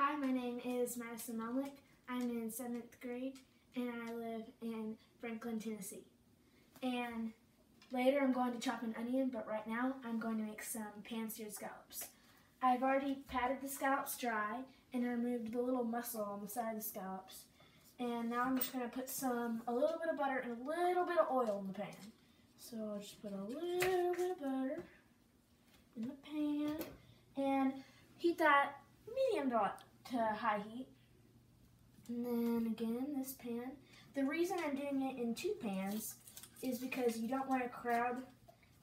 Hi, my name is Madison Melnick. I'm in 7th grade and I live in Franklin, Tennessee. And later I'm going to chop an onion, but right now I'm going to make some pan-seared scallops. I've already patted the scallops dry and removed the little muscle on the side of the scallops. And now I'm just going to put a little bit of butter and a little bit of oil in the pan. So I'll just put a little bit of butter in the pan and heat that medium to high heat. And then again, this pan. The reason I'm doing it in 2 pans is because you don't want to crowd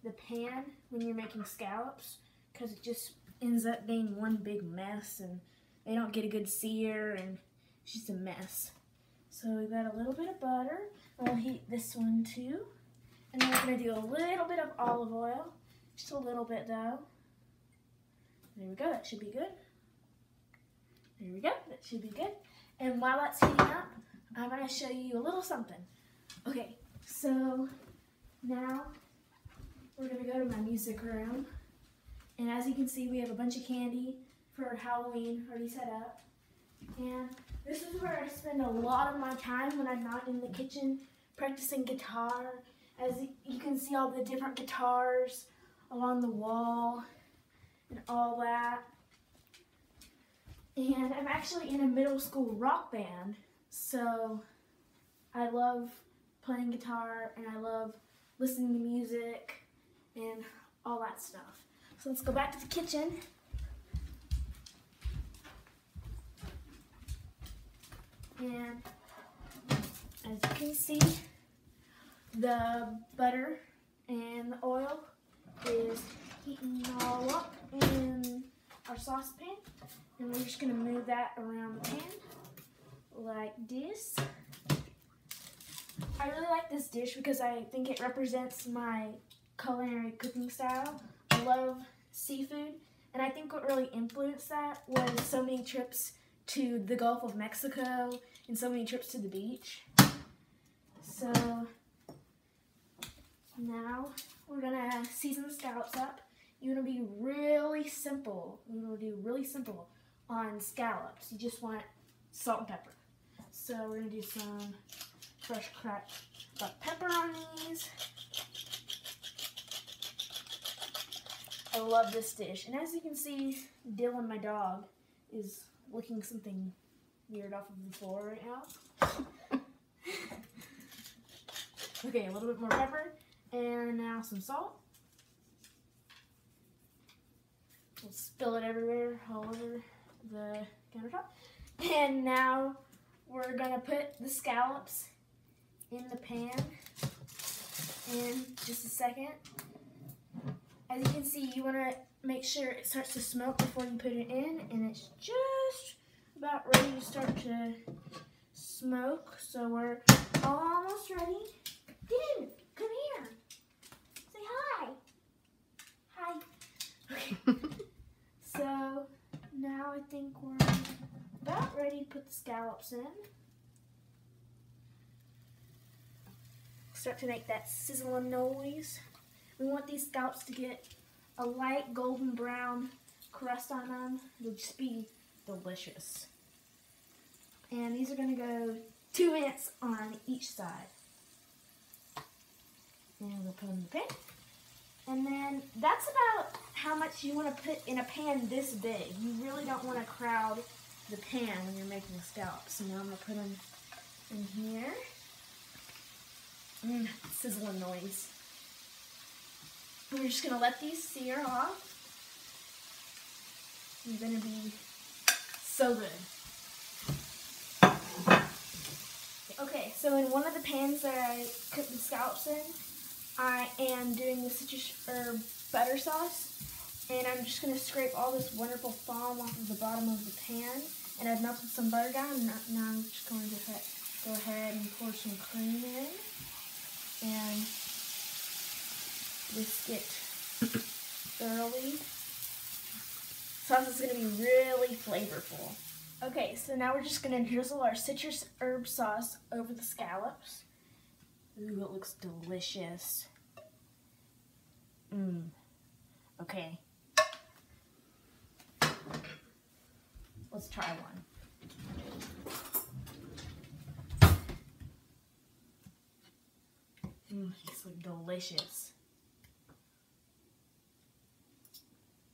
the pan when you're making scallops, because it just ends up being one big mess and they don't get a good sear and it's just a mess. So we've got a little bit of butter. We'll heat this one too. And then we're going to do a little bit of olive oil. Just a little bit though. There we go, that should be good. There we go, that should be good. And while that's heating up, I'm going to show you a little something. Okay, so now we're going to go to my music room. And as you can see, we have a bunch of candy for Halloween already set up. And this is where I spend a lot of my time when I'm not in the kitchen practicing guitar. As you can see all the different guitars along the wall and all that. And I'm actually in a middle school rock band, so I love playing guitar and I love listening to music and all that stuff. So let's go back to the kitchen. And as you can see, the butter and the oil is heating all up in our saucepan. And we're just going to move that around the pan like this. I really like this dish because I think it represents my culinary cooking style. I love seafood, and I think what really influenced that was so many trips to the Gulf of Mexico and so many trips to the beach. So now we're going to season the scallops up. You're going to be really simple. You're going to do really simple on scallops. You just want salt and pepper. So we're going to do some fresh cracked black pepper on these. I love this dish. And as you can see, Dylan, my dog, is licking something weird off of the floor right now. Okay, a little bit more pepper. And now some salt. We'll spill it everywhere, all over the countertop. And now we're going to put the scallops in the pan in just a second. As you can see, you want to make sure it starts to smoke before you put it in, and it's just about ready to start to smoke. So we're almost ready. Get in, come here. Say hi. Hi. Okay. So now I think we're about ready to put the scallops in. Start to make that sizzling noise. We want these scallops to get a light golden brown crust on them. It'll just be delicious. And these are going to go 2 minutes on each side. And we'll put them in the pan. And then that's about how much you want to put in a pan this big. You really don't want to crowd the pan when you're making scallops. So now I'm going to put them in here. Sizzling noise. And we're just going to let these sear off. They're going to be so good. Okay, so in one of the pans that I cooked the scallops in, I am doing the citrus herb butter sauce, and I'm just going to scrape all this wonderful foam off of the bottom of the pan, and I've melted some butter down, and now I'm just going to go ahead and pour some cream in, and whisk it thoroughly. Sauce is going to be really flavorful. Okay, so now we're just going to drizzle our citrus herb sauce over the scallops. Ooh, it looks delicious. Okay. let's try one. It's like delicious.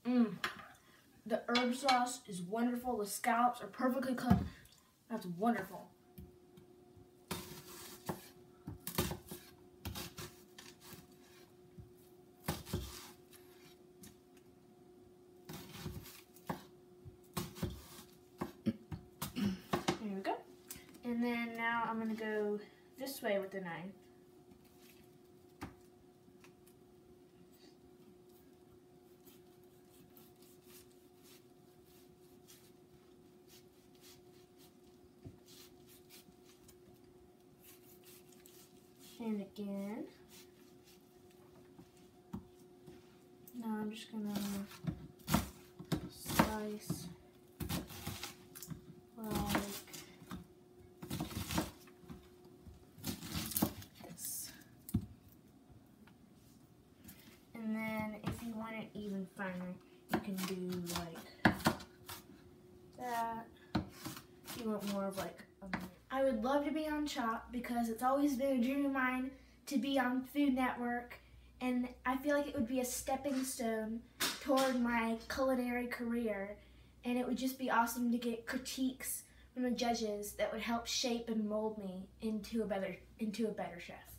The herb sauce is wonderful. The scallops are perfectly cooked. That's wonderful. There we go. And then now I'm going to go this way with the knife. And again. Now I'm just gonna slice like this. And then if you want it even finer, you can do like that. If you want more of like I would love to be on Chop because it's always been a dream of mine to be on Food Network, and I feel like it would be a stepping stone toward my culinary career, and it would just be awesome to get critiques from the judges that would help shape and mold me into a better chef.